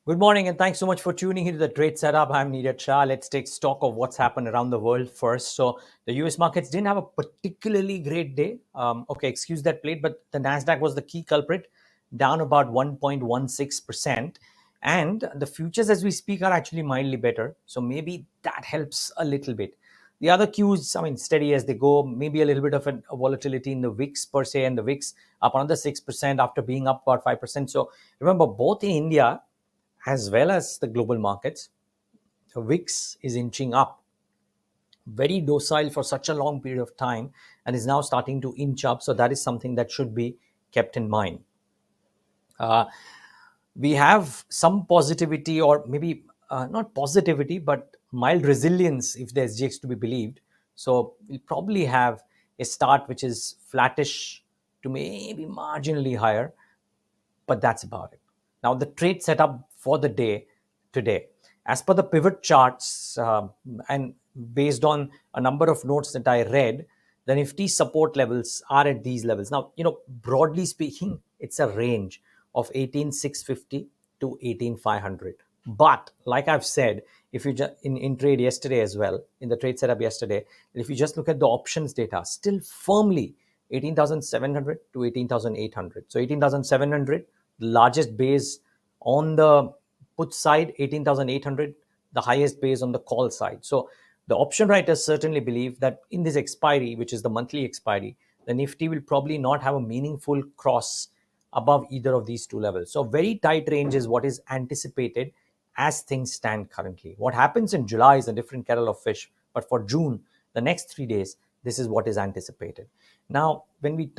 Good morning, and thanks so much for tuning into the trade setup. I'm Neeraj Shah. Let's take stock of what's happened around the world first. So the US markets didn't have a particularly great day. Okay, excuse that plate, but the Nasdaq was the key culprit, down about 1.16%. And the futures as we speak are actually mildly better. So maybe that helps a little bit. The other cues, I mean, steady as they go, maybe a little bit of a volatility in the VIX per se, and the VIX up another 6% after being up about 5%. So remember, both in India as well as the global markets, the VIX is inching up, very docile for such a long period of time, and is now starting to inch up. So that is something that should be kept in mind. Uh, we have some positivity, or maybe not positivity, but mild resilience if the SGX to be believed. So we'll probably have a start which is flattish to maybe marginally higher, but that's about it. Now, the trade setup for the day today, as per the pivot charts, and based on a number of notes that I read, the Nifty support levels are at these levels. Now, broadly speaking, it's a range of 18,650 to 18,500. But like I've said, if you in trade yesterday as well, in the trade setup yesterday, if you just look at the options data, still firmly 18,700 to 18,800. So 18,700, the largest base on the put side, 18,800, the highest base on the call side. So the option writers certainly believe that in this expiry, which is the monthly expiry, the Nifty will probably not have a meaningful cross above either of these two levels. So very tight range is what is anticipated as things stand currently. What happens in July is a different kettle of fish, but for June, the next 3 days, this is what is anticipated. Now, when we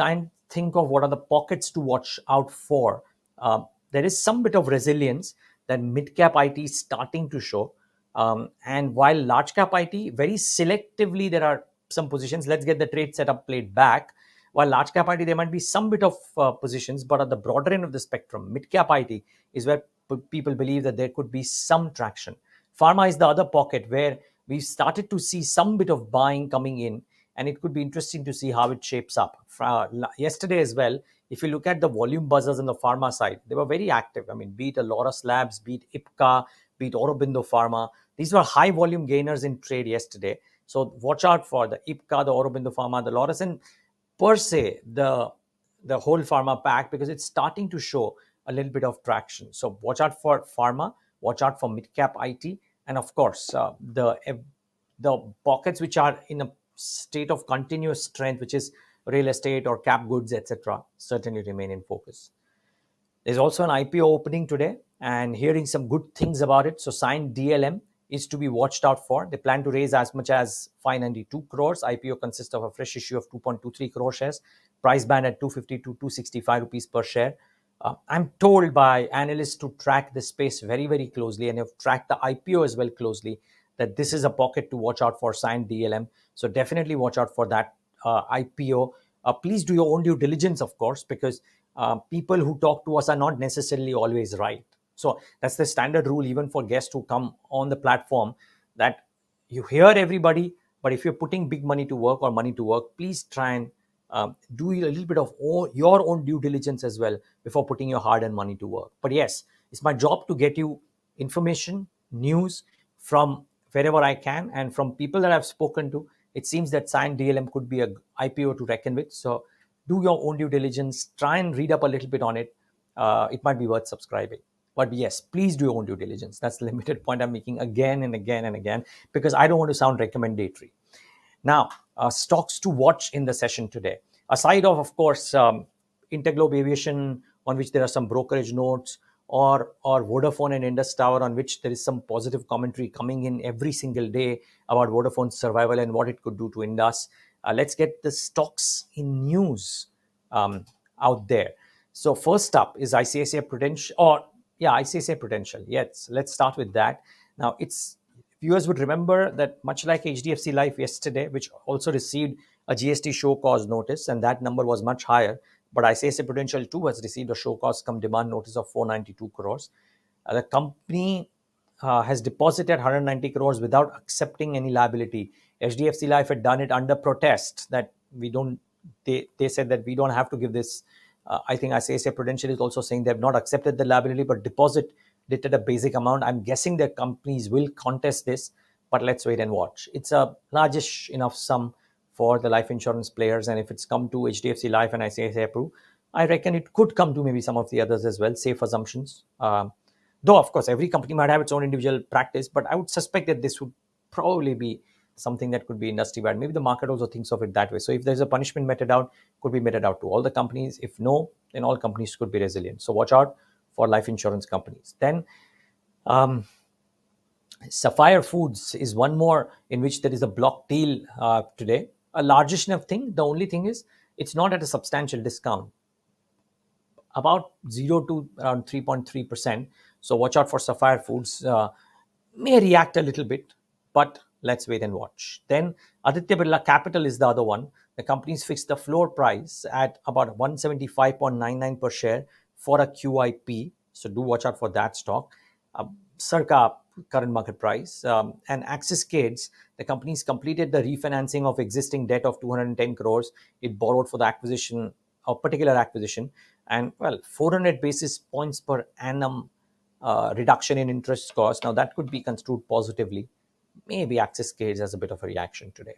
think of what are the pockets to watch out for, there is some bit of resilience that mid-cap IT is starting to show. And while large-cap IT, very selectively, there are some positions. Let's get the trade setup played back. While large-cap IT, there might be some bit of positions, but at the broader end of the spectrum, mid-cap IT is where people believe that there could be some traction. Pharma is the other pocket where we've started to see some bit of buying coming in, and it could be interesting to see how it shapes up. Yesterday as well, if you look at the volume buzzers on the pharma side, they were very active. I mean, be it Laurus Labs, be it IPCA, be it Aurobindo Pharma, these were high volume gainers in trade yesterday. So watch out for the IPCA, the Aurobindo Pharma, the Laurus, and per se the whole pharma pack, because it's starting to show a little bit of traction. So watch out for pharma, watch out for mid-cap IT, and of course the pockets which are in a state of continuous strength, which is real estate or cap goods, etc., certainly remain in focus. There's also an IPO opening today, and hearing some good things about it. So Sign DLM is to be watched out for. They plan to raise as much as 592 crores. IPO consists of a fresh issue of 2.23 crore shares, price band at 250 to 265 rupees per share. I'm told by analysts to track this space very, very closely, and have tracked the IPO as well closely, that this is a pocket to watch out for, Sign DLM. So definitely watch out for that IPO. Please do your own due diligence, of course, because people who talk to us are not necessarily always right. So that's the standard rule, even for guests who come on the platform, that you hear everybody, but if you're putting big money to work or money to work, please try and do a little bit of your own due diligence as well before putting your hard-earned money to work. But yes, it's my job to get you information, news from wherever I can, and from people that I've spoken to, it seems that Sign DLM could be a IPO to reckon with. So do your own due diligence, try and read up a little bit on it. It might be worth subscribing. But yes, please do your own due diligence. That's the limited point I'm making again and again and again, because I don't want to sound recommendatory. Now, stocks to watch in the session today. Aside of course, Interglobe Aviation, on which there are some brokerage notes, or Vodafone and Indus Tower, on which there is some positive commentary coming in every single day about Vodafone's survival and what it could do to Indus. Let's get the stocks in news out there. So first up is ICICI Prudential, ICICI Prudential. Yes, let's start with that. Now, viewers would remember that much like HDFC Life yesterday, which also received a GST show cause notice, and that number was much higher, but ICICI Prudential too has received a show cause come demand notice of 492 crores. The company has deposited 190 crores without accepting any liability. HDFC Life had done it under protest, that they said that we don't have to give this. I think ICICI Prudential is also saying they have not accepted the liability, but at a basic amount. I'm guessing that companies will contest this, but let's wait and watch. It's a largish enough sum for the life insurance players, and if it's come to HDFC Life and ICICI Pru, I reckon it could come to maybe some of the others as well. Safe assumptions. Though, of course, every company might have its own individual practice, but I would suspect that this would probably be something that could be industry wide. Maybe the market also thinks of it that way. So if there's a punishment meted out, could be meted out to all the companies. If no, then all companies could be resilient. So watch out for life insurance companies. Then Sapphire Foods is one more in which there is a block deal today. A largish enough thing. The only thing is it's not at a substantial discount, about 0 to around 3.3%. So watch out for Sapphire Foods. May react a little bit, but let's wait and watch. Then Aditya Birla Capital is the other one. The company's fixed the floor price at about 175.99 per share for a QIP. So do watch out for that stock. Circa current market price. And Axis Kids, the company's completed the refinancing of existing debt of 210 crores. It borrowed for the acquisition, a particular acquisition, and well, 400 basis points per annum reduction in interest cost. Now that could be construed positively. Maybe Axis Kids has a bit of a reaction today.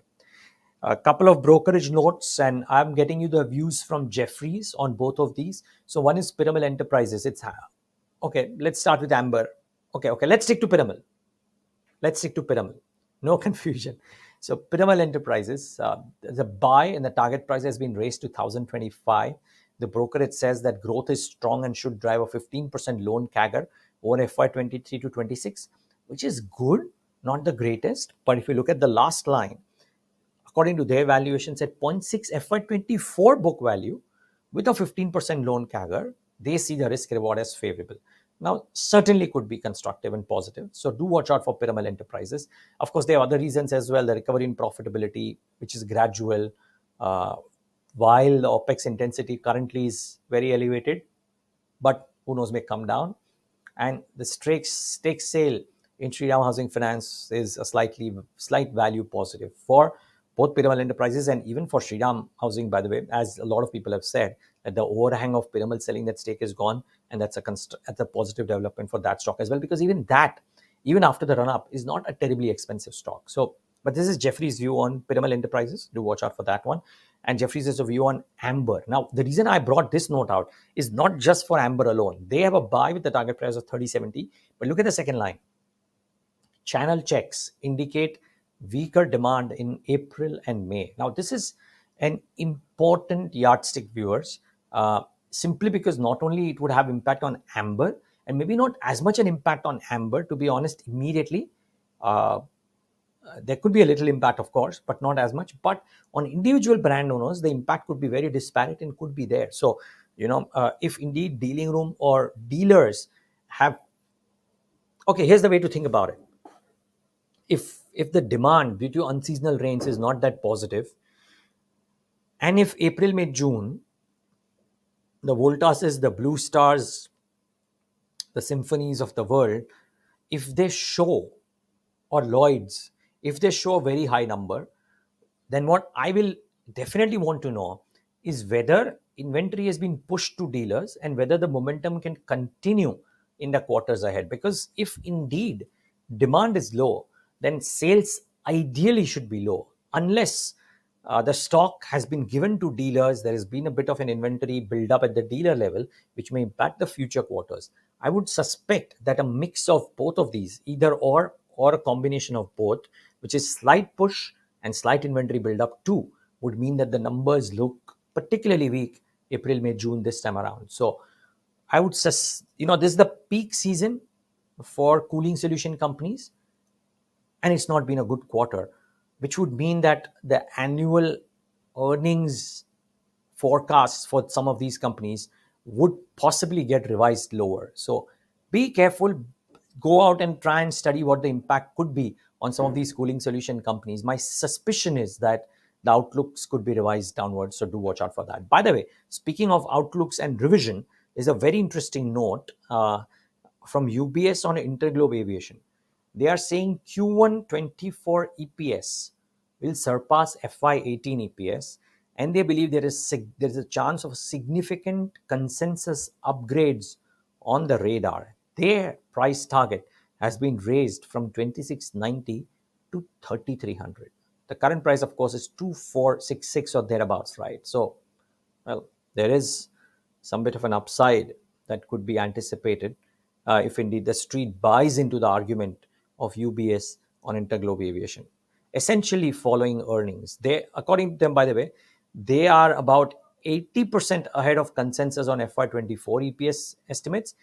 A couple of brokerage notes, and I'm getting you the views from Jeffries on both of these. So one is Piramal Enterprises. It's okay. Let's start with Amber. Okay. Let's stick to Piramal. No confusion. So Piramal Enterprises, the buy and the target price has been raised to 1,025. The brokerage says that growth is strong and should drive a 15% loan CAGR over FY23 to 26, which is good, not the greatest. But if you look at the last line, according to their valuations at 0.6 FY24 book value with a 15% loan CAGR, they see the risk reward as favorable. Now, certainly could be constructive and positive. So do watch out for Piramal Enterprises. Of course, there are other reasons as well. The recovery in profitability, which is gradual, while the OPEX intensity currently is very elevated, but who knows, may come down. And the stake sale in Shriram Housing Finance is a slight value positive for both Piramal Enterprises and even for Shriram Housing, by the way, as a lot of people have said, that the overhang of Piramal selling that stake is gone, and that's a positive development for that stock as well, because even after the run-up, is not a terribly expensive stock. So, but this is Jeffrey's view on Piramal Enterprises. Do watch out for that one. And Jeffrey's has a view on Amber. Now, the reason I brought this note out is not just for Amber alone. They have a buy with the target price of 30.70. But look at the second line. Channel checks indicate weaker demand in April and May. Now, this is an important yardstick, viewers, simply because not only it would have impact on Amber, and maybe not as much an impact on Amber, to be honest, immediately. There could be a little impact, of course, but not as much. But on individual brand owners, the impact could be very disparate and could be there. So, if indeed dealing room or dealers have... Okay, here's the way to think about it. If the demand due to unseasonal rains is not that positive, and if April, May, June, the Voltases, the Blue Stars, the Symphonies of the world, if they show, or Lloyds, if they show a very high number, then what I will definitely want to know is whether inventory has been pushed to dealers and whether the momentum can continue in the quarters ahead. Because if indeed demand is low, then sales ideally should be low, unless the stock has been given to dealers. There has been a bit of an inventory build up at the dealer level, which may impact the future quarters. I would suspect that a mix of both of these, either or a combination of both, which is slight push and slight inventory build up too, would mean that the numbers look particularly weak April, May, June this time around. So I would this is the peak season for cooling solution companies, and it's not been a good quarter, which would mean that the annual earnings forecasts for some of these companies would possibly get revised lower. So be careful. Go out and try and study what the impact could be on some of these cooling solution companies. My suspicion is that the outlooks could be revised downwards, so do watch out for that. By the way, speaking of outlooks and revision, is a very interesting note from UBS on Interglobe Aviation. They are saying Q1 24 EPS will surpass FY18 EPS, and they believe there is a chance of significant consensus upgrades on the radar. their price target has been raised from 2690 to 3300. The current price, of course, is 2466 or thereabouts, right? So, well, there is some bit of an upside that could be anticipated if indeed the street buys into the argument of UBS on Interglobe Aviation. Essentially, following earnings, they, according to them, by the way, they are about 80% ahead of consensus on FY24 EPS estimates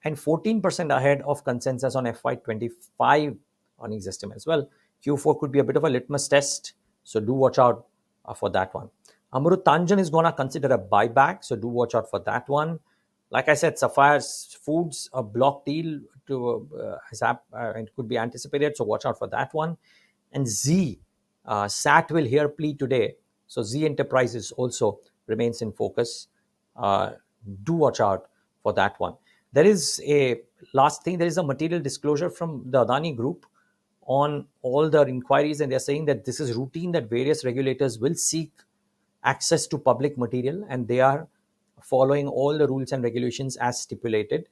and 14% ahead of consensus on FY25 earnings estimates. Well, Q4 could be a bit of a litmus test, so do watch out for that one. Amrut Tanjan is going to consider a buyback, so do watch out for that one. Like I said, Sapphire Foods, a block deal and could be anticipated, so watch out for that one. And Z, SAT will hear plea today, so Z Enterprises also remains in focus. Do watch out for that one. There is a last thing, there is a material disclosure from the Adani Group on all the inquiries, and they're saying that this is routine, that various regulators will seek access to public material and they are following all the rules and regulations as stipulated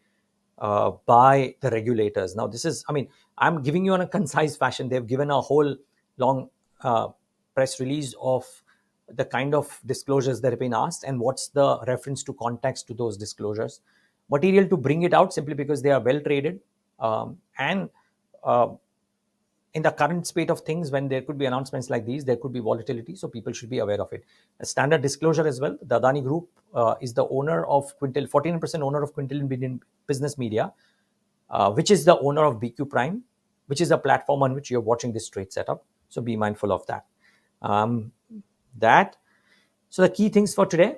by the regulators. Now, this is, I mean, I'm giving you on a concise fashion. They've given a whole long press release of the kind of disclosures that have been asked and what's the reference to context to those disclosures. Material to bring it out simply because they are well traded and in the current spate of things, when there could be announcements like these, there could be volatility, so people should be aware of it. A standard disclosure as well, the Adani Group is the owner of Quintil, 14% owner of Quintil Business Media, which is the owner of BQ Prime, which is a platform on which you're watching this trade setup. So be mindful of that. So the key things for today,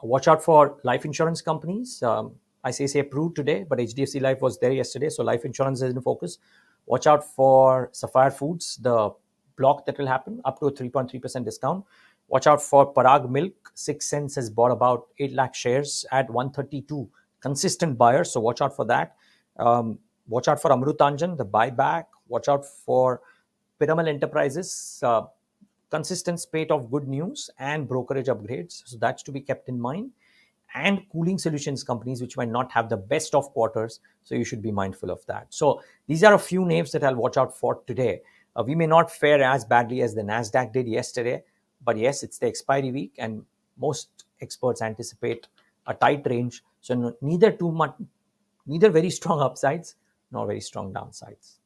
watch out for life insurance companies. ICICI approved today, but HDFC Life was there yesterday, so life insurance is in focus. Watch out for Sapphire Foods, the block that will happen up to a 3.3% discount. Watch out for Parag Milk. 6 cents has bought about 8 lakh shares at 132. Consistent buyers, so watch out for that. Watch out for Amrut Tanjan, the buyback. Watch out for Piramal Enterprises, consistent spate of good news and brokerage upgrades. So that's to be kept in mind. And cooling solutions companies, which might not have the best of quarters. So you should be mindful of that. So these are a few names that I'll watch out for today. We may not fare as badly as the NASDAQ did yesterday, but yes, it's the expiry week and most experts anticipate a tight range. So neither too much, neither very strong upsides nor very strong downsides.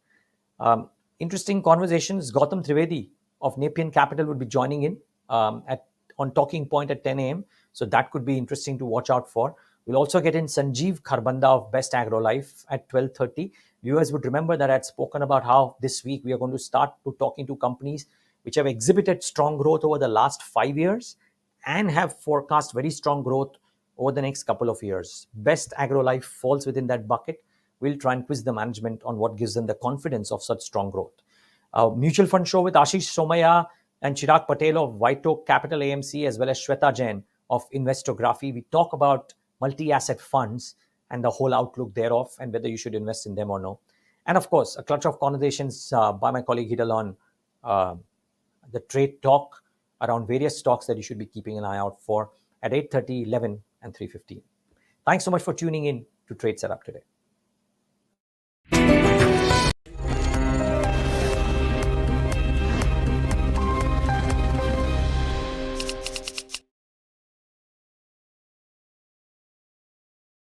Interesting conversations. Gautam Trivedi of Nepean Capital would be joining in on Talking Point at 10 a.m. So that could be interesting to watch out for. We'll also get in Sanjeev Kharbanda of Best Agro Life at 12:30. Viewers would remember that I had spoken about how this week we are going to start to talking to companies which have exhibited strong growth over the last 5 years and have forecast very strong growth over the next couple of years. Best Agro Life falls within that bucket. We'll try and quiz the management on what gives them the confidence of such strong growth. Mutual fund show with Ashish Somaya and Chirag Patel of White Oak Capital AMC, as well as Shweta Jain of Investography. We talk about multi-asset funds and the whole outlook thereof and whether you should invest in them or no. And of course, a clutch of conversations by my colleague Hidal on the trade talk around various stocks that you should be keeping an eye out for at 8:30, 11, and 3:15. Thanks so much for tuning in to Trade Setup today.